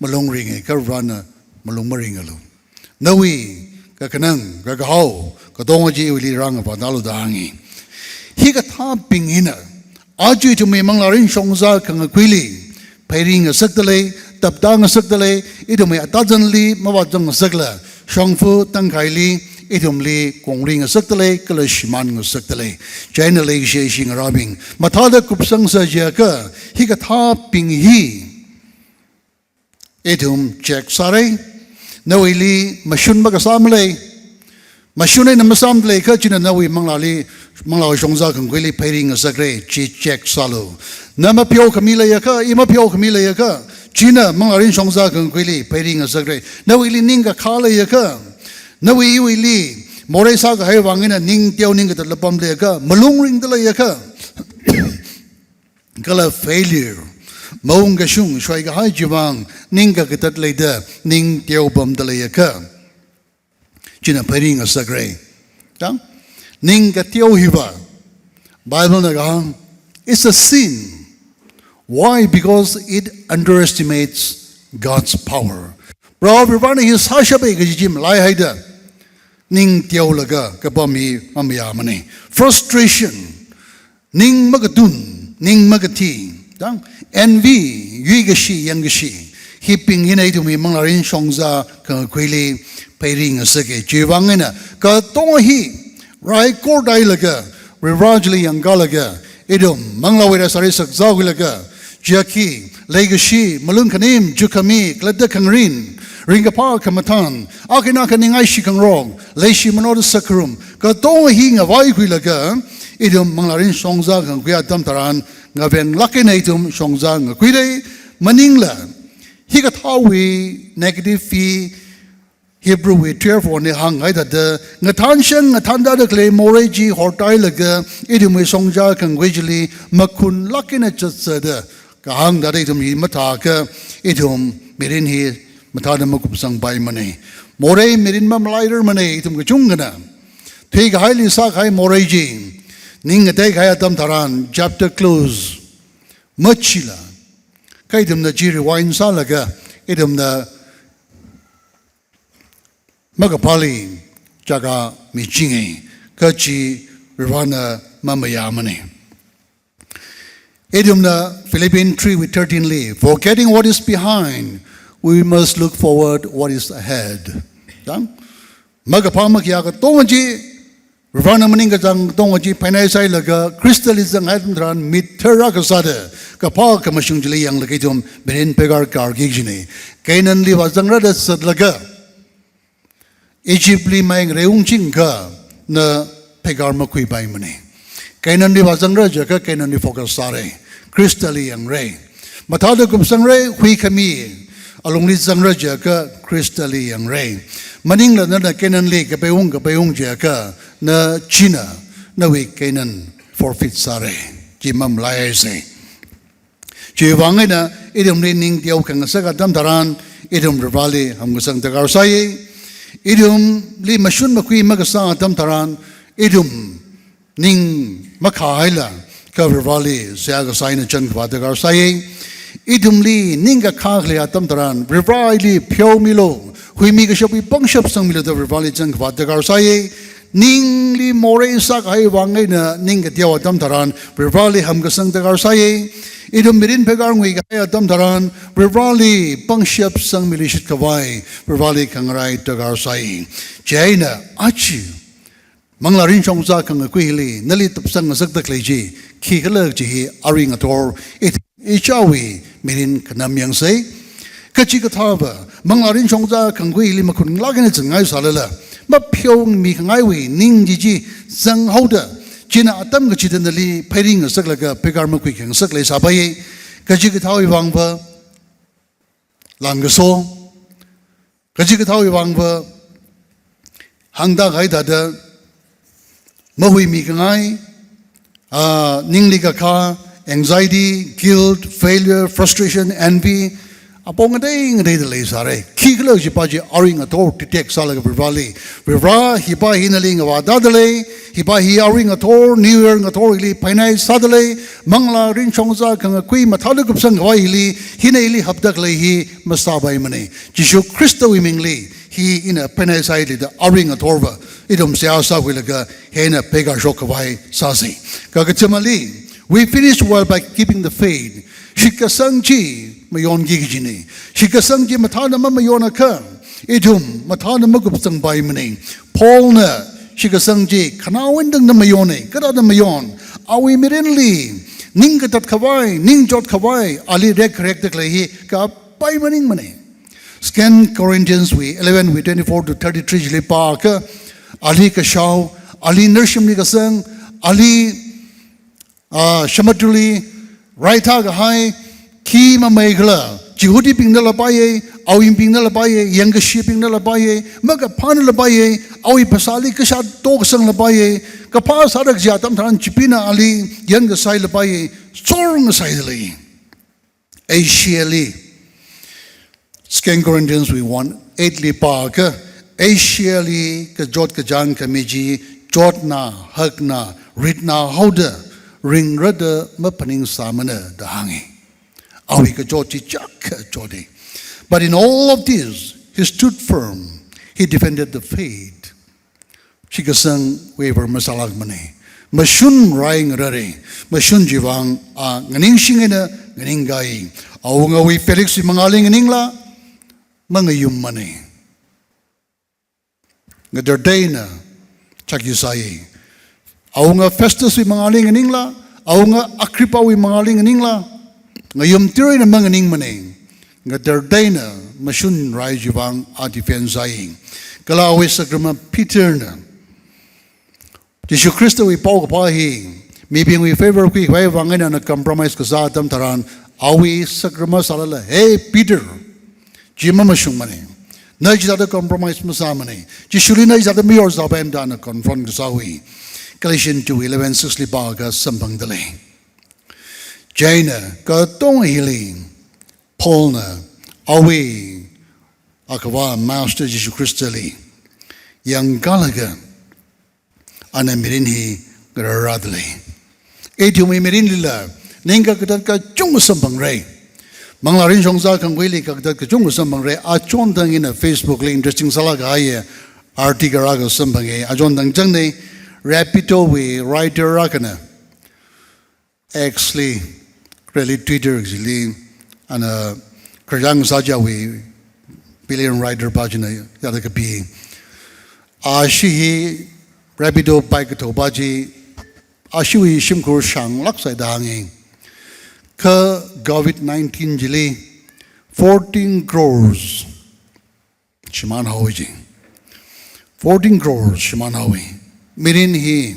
malung ring ka rana มาลงมาริงกันลูนาวีก็ขนังก็เขาก็ต้องว่าจีวิลีรังกับพนักลูดางงี้ฮีก็ท้าปิงหินะอาจุยจุมีมังลารินชงซาขังกุยลีไปริงกับสักตะเลยตับดังกับสักตะเลยอีทุมีอัตจันลีมาวัดจังกับสักละชงฟูตั้งไข่ลีอีทุมลีกงริงกับสักตะเลยก็เลยชิมันกับสักตะเลยใจนั่นเลยเชียชิงราบิงมาท้าได้กุบสังเสจีก็ฮีก็ท้าปิงฮีอีทุมเช็คสารีนาวิลีมาชุนบักสามเลยมาชุนให้นำสามเลยก็จีนนาวิมังลาลีมังลาชงซาขังกุลีไปริงกับสักเลยจีเช็คสาลูนามาพิโอขมิเลยก็อีมาพิโอขมิเลยก็จีน่ะมังลาลินชงซาขังกุลีไปริงกับสักเลยนาวิลีนิ่งกับขาเลยก็นาวิลีโมเรซ่าก็ให้วางเงินนิ่งเดียวนิ่งกับตะลับปั๊มเลยก็มาลุงริงตะเลยก็เลย failureมองกระชุ่งช่วยก็ให้จีวังนิ่งกับตัดเลยเด้อนิ่งเดียวปั๊มตะเลยก็จีน่ะไปริงกับสักเลยจังนิ่งกับเดียวหิวะ Bible นะก็ it's a sin why because it underestimates God's power เพราะว่านี่ฮิสฮาชเบกจิมไล่ให้เด้อนิ่งเดียวละก็บ่มีมันไม่ยามันนี่ frustration นิ่งมักดุนนิ่งมักทีจัง envy ยุยกชียังกชีฮิปปิ้งยินไอ้ทุมีมังลารินชงซาก็คุยลีไปริงสักจีวังเงินก็ต้องฮีไรก็ได้ละก็ริวาจลียังก็ละก็อีดมมังลาเวรสาริสักเจ้ากุละก็จักกี้เลกชีมลุนขนิมจุกมีกลัดขังรินริงกับพ่อขมทันอากินาคันิงไอชิคังรองเลชิมโนดสักรุมก็ต้องฮีงไว้คุยละก็อีดมมังลารินชงซากันคุยอัตมตรันงาเป็นลักในทุมชงซางคุยเลยมันนิ่งละฮีก็ท้าวี negative fee Hebrew we therefore ne hang ai da nga than shen nga than da de kle moreji hortai la ga idu me songja kan gwejli makun lakina chatsa da ka hang da de tum hi matha ka idum mirin hi matha da makup sang bai mane more mirin mam laider mane itum ga chung na thei ga haili sa khai moreji ning te khai atam tharan chapter close machila kai dum na jiri wine sa la ga idum na Magapali jaga mijingi kachi rivana mamayamani. Idumna Philippians 3 with 13 li. Forgetting what is behind, we must look forward what is ahead. Magapama kiyaga tongaji rivana maninga jang tongaji panai sai laga crystallizing hadran mitera kasada kapa kamashungjili yang lagidum berin pegar kargijini. Kainan li wazangra da sad laga. Egypt li maing reung ching ka na pegar makui bai mane kainan di wazang ra jaka kainan di focus sare crystally yang re mathada kum sang re hui khami along li sang ra jaka crystally yang re maning la na kainan li ka peung jaka na china na we kainan forfeit sare ji mam lai se ji wang na idum li ning tiau kang sa ka dam daran idum rwali ham sang ta gar sai idum li mashun makui magasa tam taran idum ning makhaila kavrali saga saina chan vadagar sai idum li ninga khagli atam taran rivali phyo milo huimi ga shopi pangshap sang milo da rivali chan vadagar sai ning li more sak hai wangai na ninga tiaw atam taran rivali ham ga sang dagar sai idum mirin pegar ngui ga atam taran rivali pangshap sang milishit kawai rivali kangrai dagar sai jaina achi manglarin chongza kang kuili nali tapsang sak tak leji khi khalak ji aring ator it ichawi mirin kanam yang sai kachi ka thaba manglarin chongza kang kuili makun lagin changai salala ma phyong mi ngai wi ning ji ji sang hoda china atam ga chidan li phairing sak laga pegar ma kui khang sak le sa bai kachi ka thawi wang ba lang ga so kachi ka thawi wang ba hangda gai da da ma hui mi ngai ning li ga kha anxiety guilt failure frustration envy Upon a day in the Lazare, Kiglo Jipaji Aring a tor to take Salaga Vivali, Vivra, Hipa Hinaling of Adadale, Hipa Hiaring a tor, New Year a torili, Pinay Sadale, Mangla Rinchonza, Kangakui, Mataluk Sangwaili, Hineli Habdaklehi, Masaba Imane, Jishu Christo Imingli, he in a Pinay side, the Aring a torva, Idum Siasa Willaga, Hena Pega Shokawai Sasi. Kagatimali, we finished well by keeping the faith. Shikasangji. Mayon gigijini. Shikasangji matana mamayona ka. Idum matana magupsang by mani. Paul na Shikasangji kanawindang na mayone. Kada na mayon. Awi mirinli. Ningatat kawai. Ningjot kawai. Ali rek lehi ka by maning mani. Scan Corinthians 11:24 to 33 jili pa ka. Ali kashaw. Ali nershim ni kasang. Ali shamatuli. Raita gahai. Kima Megla, Jihudi Pingala Baye, Awim Pingala Baye, Younger Shipping Labaye, Magapan Labaye, Awi Pasali Kashat Dogsang Labaye, Kapas Harakjatam Tran Chipina Ali, Younger Sai Labaye, Sorong Saidali, Asiali. Scan Corinthians we won 8 Park, Asiali, Kajot Kajan Kamiji, Jotna, Hagna, Ritna Hauda, Ring Rudder, Mapaning Samana, the Hangi. But in all of this, he stood firm. He defended the faith. Shikasang waver masalag mani. Mashun raing rare. Mashun jivang nganing shingena nganing gai. Aunga we Felix mangaling ningla mangayum mani. Ngaderdena chakisai. Aunga Festus we mangaling ningla. Aunga Akripa we mangaling ningla. Ngayum tiroy na mga ning maning, nga derday na masyun rai jibang a defensaying. Kalawis sa grama Peter na. Jesu Kristo we pao kapahi, maybe we favor quick way wangin na compromise ka sa atam taran, awi sa grama salala, hey Peter, jima masyung maning. Na jita compromise masama ni. Jisuli na jita mayor sa benda na confront ka sa awi. Galatians 2:11 ba ka sampang dali. Jaina, Katong Healing, Polna, Awi, Akawa, Master Jesu Christali, Yang Galaga, Anamirinhi, Garadli. Etumi Mirinilla, Ninga Kataka Jungusampang Ray. Manglarin Jongza can Willy Kataka Jungusampang Ray, Achondang in a Facebook link, interesting Salagaya, Artigaraga Sampange, Ajondang Jangde, Rapito, we writer Rakana. Actually, really Twitter actually and Kerjang Saja we billion writer pagina yada kapi ashi rapido paikato baji ashui shimkur shang laksai dangi ka COVID-19 jili 14 crores shiman hawi 14 crores shiman hawi mirin hi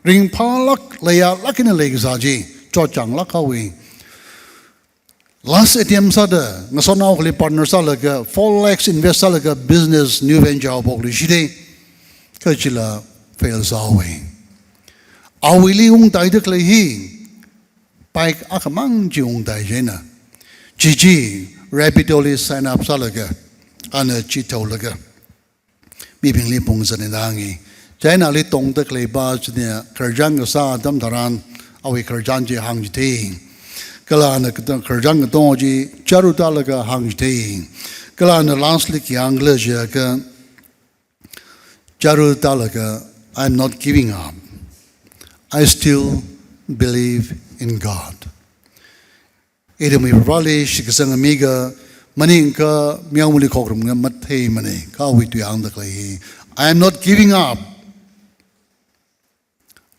ring palak laya lakina legzaji chochang lakawi last ATM sada ngasonaw kali partner salaga 4 lakhs invest salaga business new venture bokli shide kachila fail sawi awili ung dai de klehi paik akamang jiung dai jena gg rapidly sign up salaga ana chito laga bibing li pong sanenangi jaina li tong de klei ba chne kerjang sa dam daran awi kerjang ji hang ji Kalana Kerjang Donji, Charutalaga Hangting, Kalana Lanslik Yanglejaka, Charutalaga, I'm not giving up. I still believe in God. Edemi Raleigh, Shikasang Amiga, Maninka, Miamuli Kokrum, Mate Mane, Kawi to Yandakle. I am not giving up.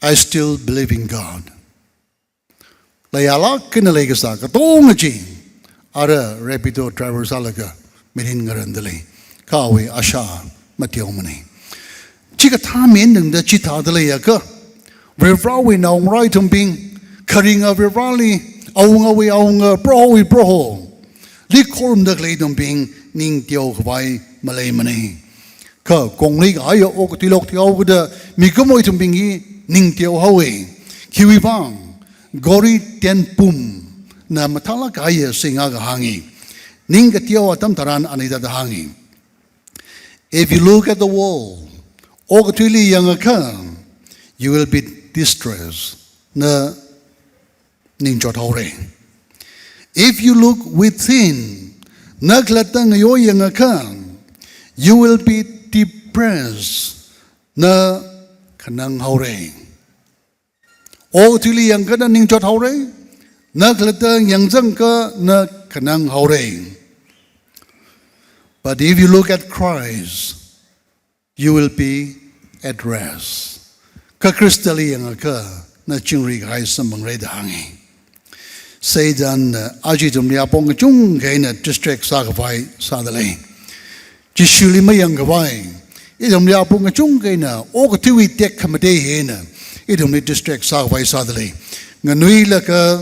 I still believe in God. Layala kinalegasa katong chi ara rapido driver salaga merin garandali kawi asha matiomani chika thamin nang da chita dale yaka revrawi na ongrai tumping karinga revrali aunga we aunga pro likorm da klei tumping ning tio khwai malay mani ka kongli ayo ok tilok tio da mikumoi tumping hi ning tio hawe kiwibang Gori ten pum na matala kaya singa hangi Ning katiyaw atam taran anida dahangi. If you look at the wall, o katwili yang akam, you will be distressed. Na ning jot hore. If you look within, na klatang yo yang akam, you will be depressed. Na kanang hore. O katwili yang ka na ning jot hore, na klatang yang zang ka na kanang hore. But if you look at Christ, you will be at rest. Ka kristali yang ka na chingri kai samang re dahangi. Satan aji tum lia pong chung kai na district sa kawai sa dalay. Jishuli mayang kawai. Itum lia pong chung kai na o ka tiwi tek kamade he na. Itum ni district sa kawai sa dalay. Nganui la ka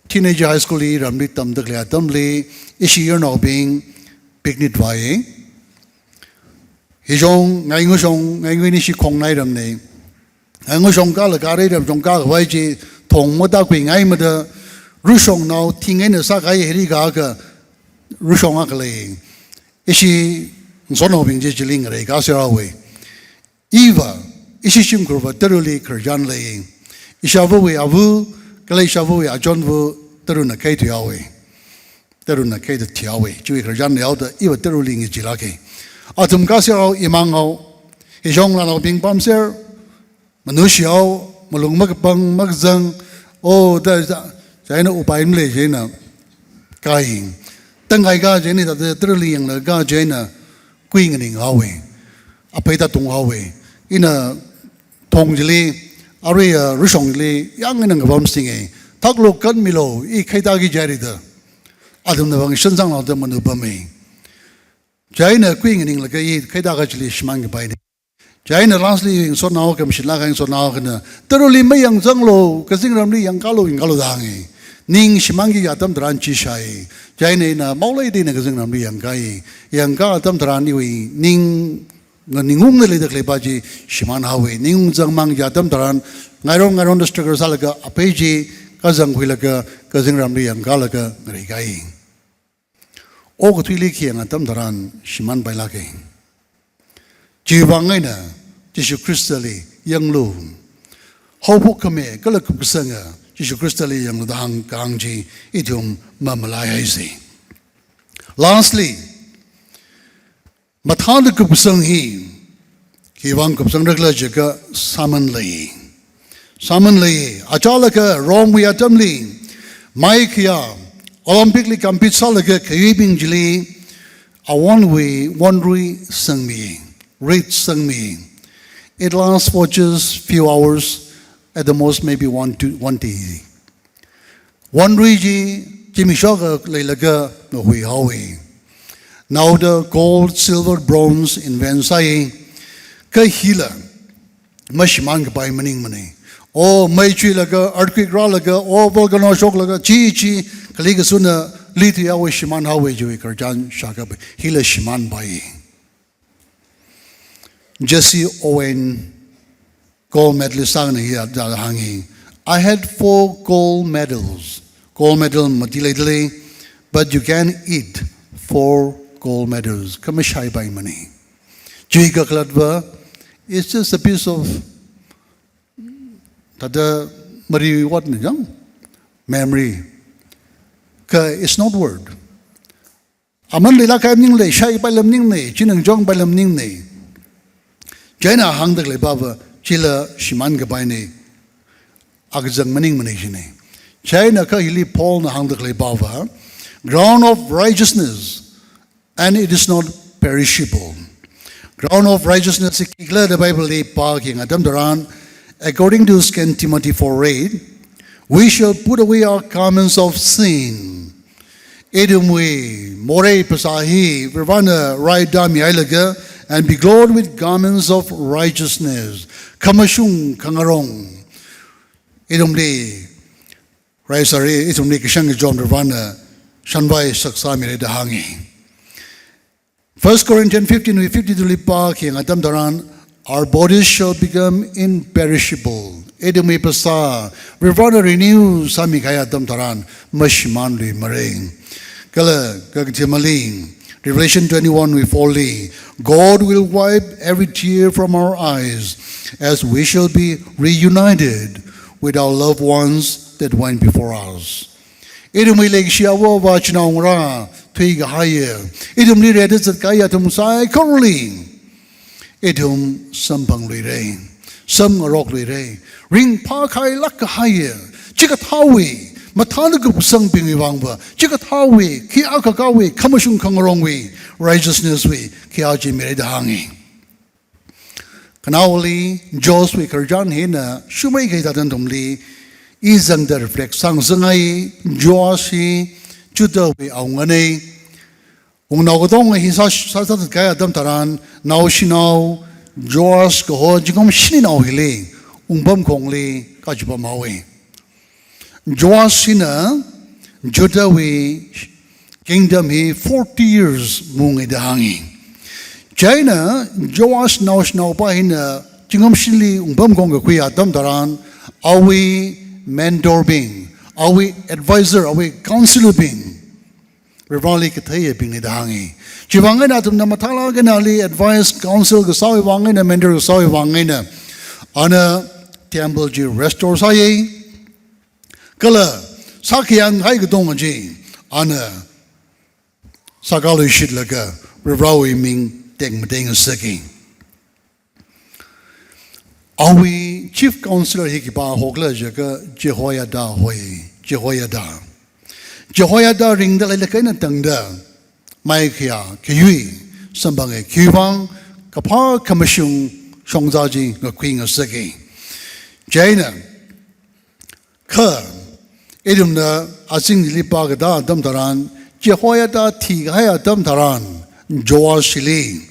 teenager high school li ramli tam daklia tam li ishi you're now being picnic vai. Hijong ngai ngusong ngai ngui ni si kong nai ram ne. Ngai ngusong ka la ka re ram jong ka vai ji thong mo da kui ngai ma da rusong now ting en sa kai heri ga ka rusong a ka le. Ishi son ho bing ji jiling re ka sa we. Eva ishi sim kurva teruli kerjan le. Ishavu we avu kale shavu we ajon vu teruna kai tu yawe. Teruna kai de tiawe. Chui kerjan le da iwa teruli ngi jilake. Atum kasio imang ho, hijong la no ping pam ser, manusia malung magpang magzang, oh da jana upayin le jana kain, tangay ka jana da terliang la ka jana kuing ning hawe, apay ta tung hawe, ina tong jili, ari rusong jili, yang nang pam singe, taklo kan milo, I kaita ki jari da, atum na bang sensang la da manupame. China queen in like a Kadagajli Shmang by the China lastly in so now come Shilaka and so now thoroughly may young Zanglo, Kazing Ramli and Galo in Galodangi, Ning Shimangi Atam Dranchi Shai, China in a Maulay din a Kazing Ramli and Gai, Yanga Atam Drani, Ning Ningum the little Klebaji, Shiman Hawe, Ning Zangmang Yatam Dran, Nairong around the Striker Salaga, Apeji, Kazang Wilaka, Kazing Ramli and Galaga, Rigai. O katwili kiang atam daran shiman bailake. Jiwangay na Jishu Kristali yang lu. Hopo kame kalak kusanga Jishu Kristali yang lu dahang kaangji itum mamalay si. Lastly, matanda kupusang hi kiwang kupusang regla jaga saman lay. Saman lay achalaka rom wi atam li mai kia Olympically compete salaga kayibing jili a one rui sang me, rate sang me. It lasts for just few hours, at the most maybe one day. One rui ji Jimmy Shoga leilaga no hui hawe. Now the gold, silver, bronze in Vansai kay hila mashimang by maning mani. O may chui laga earthquake ra laga o volcano shock laga chi kaliga suna liti awe shiman hawe jui karjan shaka hila shiman bai. Jesse Owen gold medalist sang here hangi. I had 4 gold medals. Gold medal matile but you can eat 4 gold medals. Kamashai bai money. Jui ka kladva it's just a piece of Tada Mari what memory. It's not word. Aman lila kay ning le shay balam ning ne chinang jong balam ning ne. China hang the baba chila shiman gabay ne agzang maning manishine. China ka hili Paul na hang the baba ground of righteousness and it is not perishable. Ground of righteousness ikla the Bible le pa king adam daran. According to 2 Timothy 4:8, we shall put away our garments of sin. Edumwe, more pasahi, vervana, right dami ailaga, and be clothed with garments of righteousness. Kamashung kangarong. Edumde, raisare, edumde kishang John vervana, shanbai saksami redahangi. 1 Corinthians 15:52 lipa king adam daran. Our bodies shall become imperishable. Edumi pasa, revana renew sami kaya dam taran, mashiman li mareng. Kala Gagtimaling. Revelation 21 we folly. God will wipe every tear from our eyes as we shall be reunited with our loved ones that went before us. Idum ileg shiawa vachnaungra twiga higher. Idum li read at Kaya Tumsai Corley. Idum Sampang Lire. Some rock lire. Ring Parkai Laka higher. Chikatawi. Matanagu sang bingi wangba, Chikatawi, Ki Akagawi, Kamashun Kangarongwi, righteousness we, Ki Aji Meredahangi. Kanawali, Joswi Karjan Hina, Shumake Tatantumli, Izang the reflect Sang Zangai, Joashi, Judawi Aungane, Unaugodong, his Sasat Gaya Damtaran, now she now, Joas Goho, Jigom Shinau Hili, Umbam Kongli, Kajibamawi. Joashina, Judawi kingdom he 40 years mungi dahangi. China, Joash now pahina, Jingom Shili, Umbam Konga Kuya Damdaran, are we mentor being? Are we advisor? Are we counselor being? Rivali Kataya being dahangi. Chivangana tum namatala ganali advice, counsel, Gasawi Wangina, mentor Gasawi Wangina. Ana temple ji restore saye. Kala Sakyang Haigadongaji Anna Sagalu Shidlaga Rivrawi Ming Deng Mading Seki. Are we Chief Counselor Hikipa Hogla Jaka Jehoiada Hoi Jehoiada Jehoiada ring the Lakana Tangda Maikia Kiwi Sambange Kiwang Kapa Kamishung Shongzaji the Queen of Seki Jaina Ka Idum the Asing Lipagada Damtaran, Jehoiada Tigaya Damtaran, Joashili.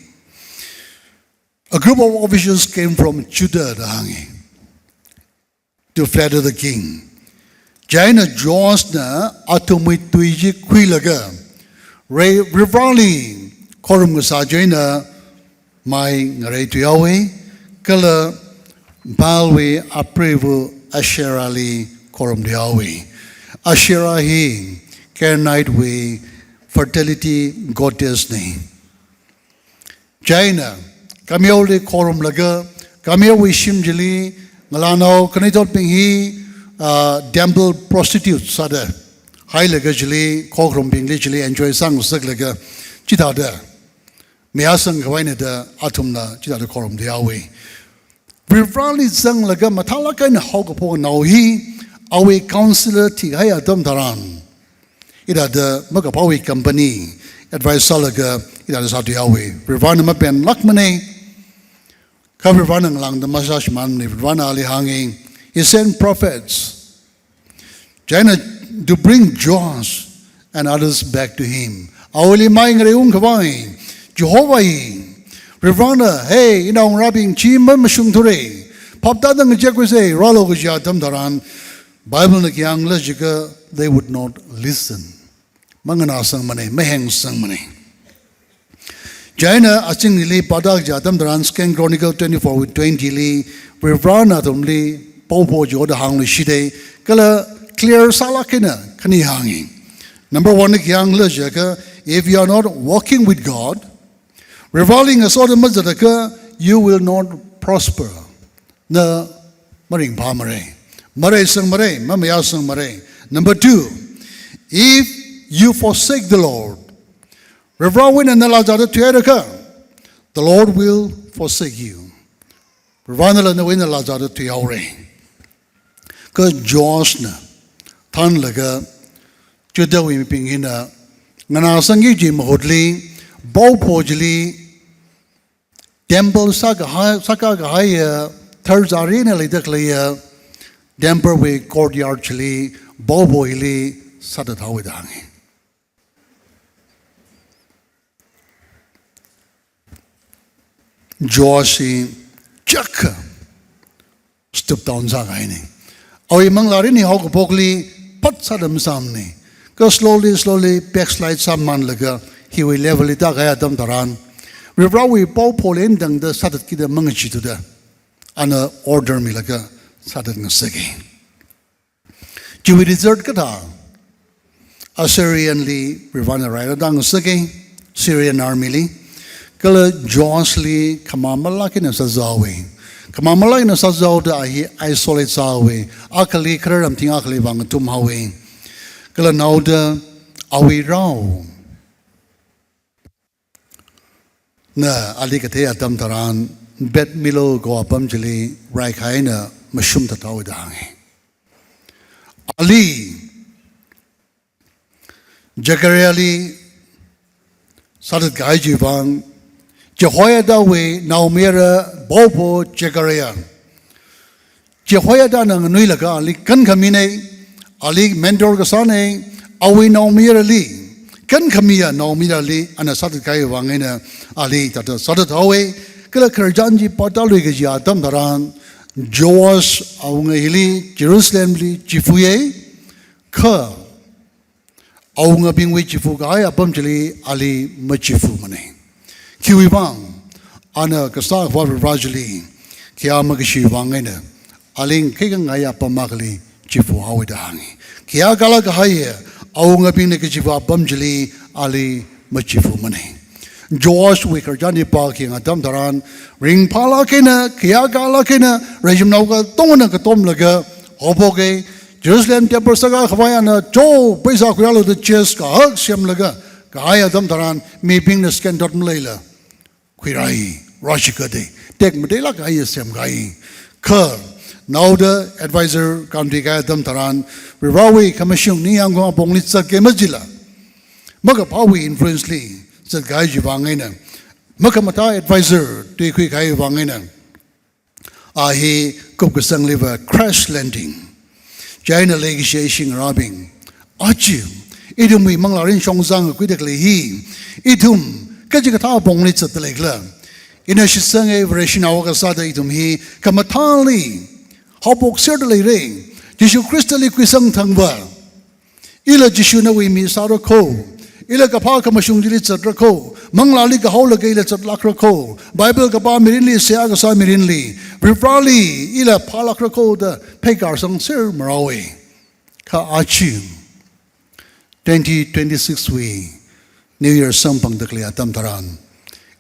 A group of officials came from Judah to flatter the king. Jaina Joasna Atumit Tuiji Quilaga, Ray Rivali, Korum Sajana, my Ray Tuyawe, Kala Balwe Aprevu Asherali Korum Diawe. Asherahi, Kernite way, fertility goddess name. Jaina, Kamioli Korum Laga, Kamio Shimjili, Malano, Kanitot Pinghi, Damble prostitute Sada, High Legajili, Kokrum Pinglishili, enjoy Sang Saglaga, Chitada, Miasang Kawainada, Atumna, Chitata Korum Diawe. Vivrali Sang Laga, Matalaka and Hogapo Nauhi. Our counselor Tigaya Damtaran. It had the Magapawi company, advice Salaga, it had Sati Awe. Rivanama Pen Lakmane, Kavivanang Lang, the Masash Man, Rivana Ali hanging. He sent prophets, Jaina to bring Joash and others back to him. Awali Maing Reung Kawai, Jehovah, Rivana, hey, you know, rapping Chima Mashunture, Poptadang Jakwese, Ralo Damtaran. Bible Nakyang Lajika, they would not listen. Mangana sang mane, meheng sang mane. Jaina Aching Li Padak Jatam Dran Scan Chronicle 24 with 20 Li, Vivrana Tumli, Popo Joda Hangli Shide, Kala clear Salakina, Kani hanging. Number one Nakyang Lajika, if you are not walking with God, revolving a sort of Mazadaka, you will not prosper. Na Maring Pamare. Mare sang mare, mamaya sang mare. Number two, if you forsake the Lord, the Lord will forsake you. Because Joshna, Tan Laga, Judawi Pingina, Nanasangi Jim Hodley, Bopojli, Temple Sakagahaya, Thirds Arena Lidaklia. Damper way courtyard chili, bobo ili, satatawidangi. Joshi, chaka, step down zagaini. Awi manglarini hog pokli, pat sadam samni. Go slowly, backslide some man laga, he will level it up dam taran. We rawi bopo lendang the satat kida mangachi to the, and order me laga. Sadat nga segi. Jiwi desert kata. Assyrian li Rivana Raya dang sake Syrian army li kala Josh li kamamala kina sa zawe kamamala ina sa zaw da hi isolate zawe akali kharam ting akali bang tum hawe kala nauda awi raw na ali kathe atam taran bet milo go apam jili rai khaina mashum ta taw dangi ali Jagariali sadat gai jivang Jehoiada we naumira bobo Jagaria Jehoiada nang nui laga ali kan kamine ali mentor kasane awi naumira li kan kamia naumira li ana sadat gai wangena ali tata sadat hawe kala kerjanji patalu ke jadam daran Joas aunga hili Jerusalem li jifuye ka Aunga bingwe chifu gaya bamjali ali machifu mane. Kiwi bang ana kasta kwa rajali kia magashi wangena aling kikang gaya pamakali chifu hawe dahangi. Kia gala gaya aunga bingne chifu bamjali ali machifu mane. Josh wicker jani pa ki ngadam daran ring pala kena kia gala kena rejim nauka tongna katom laga hoboge Jerusalem temple saga khwaya na jo paisa khuyalo the chest ka hak siam laga kaya dam daran me ping na scan dot mlaila khuirai rashika de tek mdela kaya siam gai kha now the advisor country kaya dam daran rivawi commission ni yang ko bongli sa ke majila maga pawi influence li sa gai jiwangai na maga mata advisor te khui kai wangai na a he kup kusang liver crash landing China legislation robbing. Achi, idum we manglarin shongzang quickly he. Idum, Kajikata bonglit at the legla. In a shisang everation awgasada idum he, Kamatali, Hopok certainly ring. Jishu crystally quisang tangwa. Ila Jishuna we miss out a co. Ila Kapaka Mashungilits at Rako. Manglali Gahola Gailets at Lakrako. Bible Gaba Mirinli Seagasa Mirinli. Viprali ila Palakrako the Pekar Sang Sir Marawi. Ka Achim 2026 we New Year Sampang the Clea Tamtaran.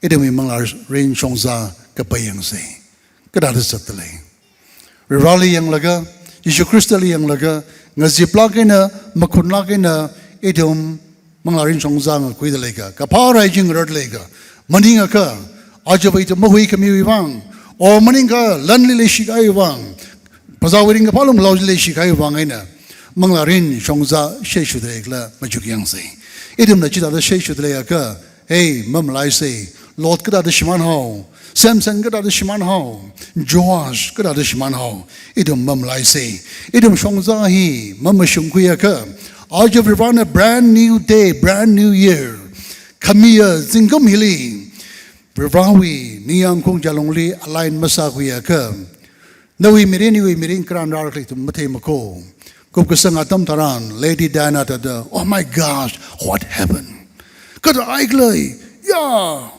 Idemi Manglar Rain Shongza Kapayang say. Kadadas at the lay. Rivali Yang Laga, Yishu Crystali Yang Laga, Naziplakina, Makunlakina, Idum. Manglarin Shongzang Kuidalega, Kapara Jing Red Lega, Maningaka, Ajabita Mohi Kamiwang, or Maninga, Lanley Shikaiwang, Pazawing a Palum Lodley Shikaiwangina, Manglarin Shongza, Sheshu de Egla, Majukiangse. Idum the Chita the Sheshu de Leaka, hey, Mamlai say, Lord Gada the Shiman Ho, Samson Gada the Shiman Ho, Joash Gada the Shiman Ho, Idum Mamlai say, Idum Shongza he, Mama Shungkuyaka. आज of a brand new day, brand new year. Kamiya zingam hili. Rivawi niyang kong jalongli alain masakuya ka. Nawi mirin kran darkly to mate mako. Kupkasang atam taran, Lady Diana tada. Oh my gosh, what happened? Kada aiglay, ya.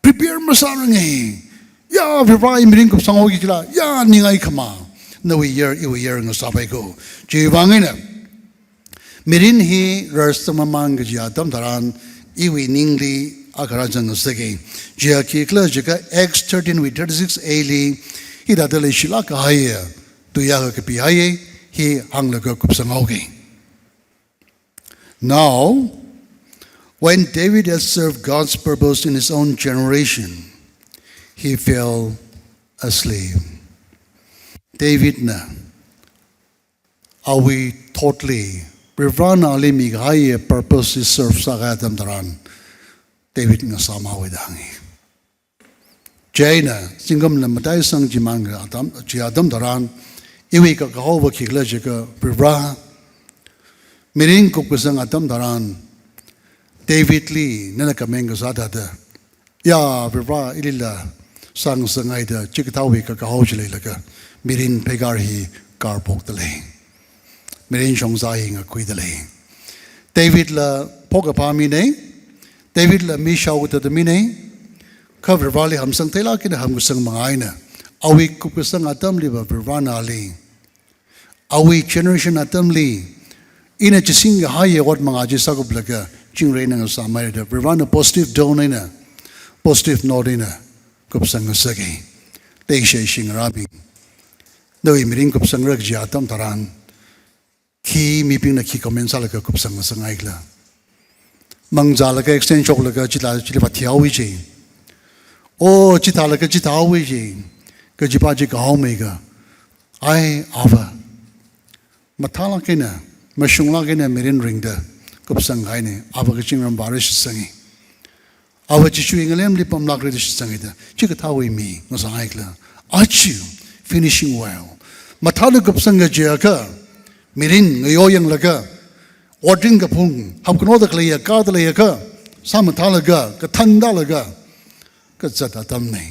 Prepare masarangi. Ya rivawi mirin kupsang hoki chila. Ya ningay kama. Nawi year ng sabay ko. Jiwangina. Mirin hi rastamamang jadam taran iwi ningli akarajang sege jia kikla jika X13 with 36 ali hi dadale shila ka haya tuya ka pi haye hi hangla ka kupsangoge. Now when David had served God's purpose in his own generation he fell asleep. David na are we totally Privana alimi gaya purpose is serve sa gadam daran. David nga sama wedangi. Jaina singam na matay sang jimanga adam daran iwi ka kahawa kikla jika privra miring kupasang adam daran David Lee nana kamenga sada da ya privra ilila sang sangay da chikatawi ka kahawa jilay mirin pegar hi karpok dalay. Mirin Shongza nga kuidale. David la Pogapami ne, David la Mishaw to the Mine, cover Valley Hamsang Telaki na Hamsang Mangaina, Awi Kupasang Atam Liba Virvana Ali, Awi Generation Atam Li, ina chising ga haye wat manga ji sagup laga chingre na sa mai de we run a positive donor na positive note na kupsang sagi te she shing rabi no imiring kupsang rak ji atam taran ki mi ping na ki comment sa laga kupsang sangai la mangja laga extend chok laga chila chila thiaw wi ji o chita laga chita wi ji ka ji pa ji ga hau me ga ai ava mathala kena mashungla kena merin ringda kupsang hai ne ava ka chingram barish sangi ava chi chu inglem li pam lak re sangi da chi ka thawi mi ngasai kla achu finishing well mathala kupsang ga ja ka merin ngayo yang laga ordering ka phung ham kno da kle ka da le ka sam thala ga ka thanda laga ka zata tam nei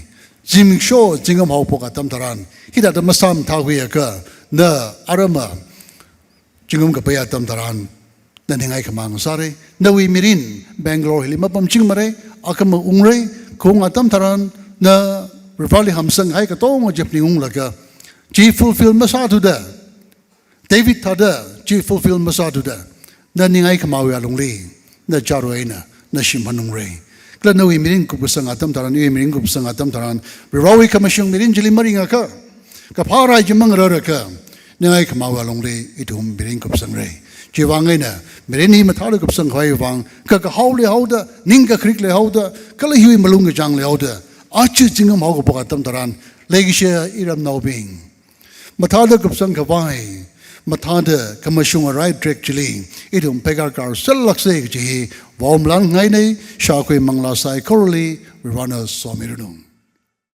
jim sho jingam hau po ka tam taran hida da masam thawi ka na arama jingum ka paya tam taran na ningai kamang sare na wi mirin Bangalore hili mapam ching mare akam ungre khong atam taran na rivali hamsang hai ka tong japni ung laga chi fulfill masadu da David thada chi fulfill masadu da na ningai kamawi alungli na jaroina na shimhanung re kla na wi mirin kupsang atam taran wi mirin kupsang atam taran rivawi kamashung mirin jili maringa ka phara jimang ra ka ningai kamawi alungli itum mirin kupsang re jiwangai na mirin hi mathar kupsang khwai wang ka haule hauda ninga krik le hauda kala hiwi malung jang le hauda achu jingam hau ko atam taran legisha iram nobing mathar kupsang khwai mathada kamashung right directly itum pegar kar selak se ji wom lang ngai nei sha koi mangla sai korli rana somirunung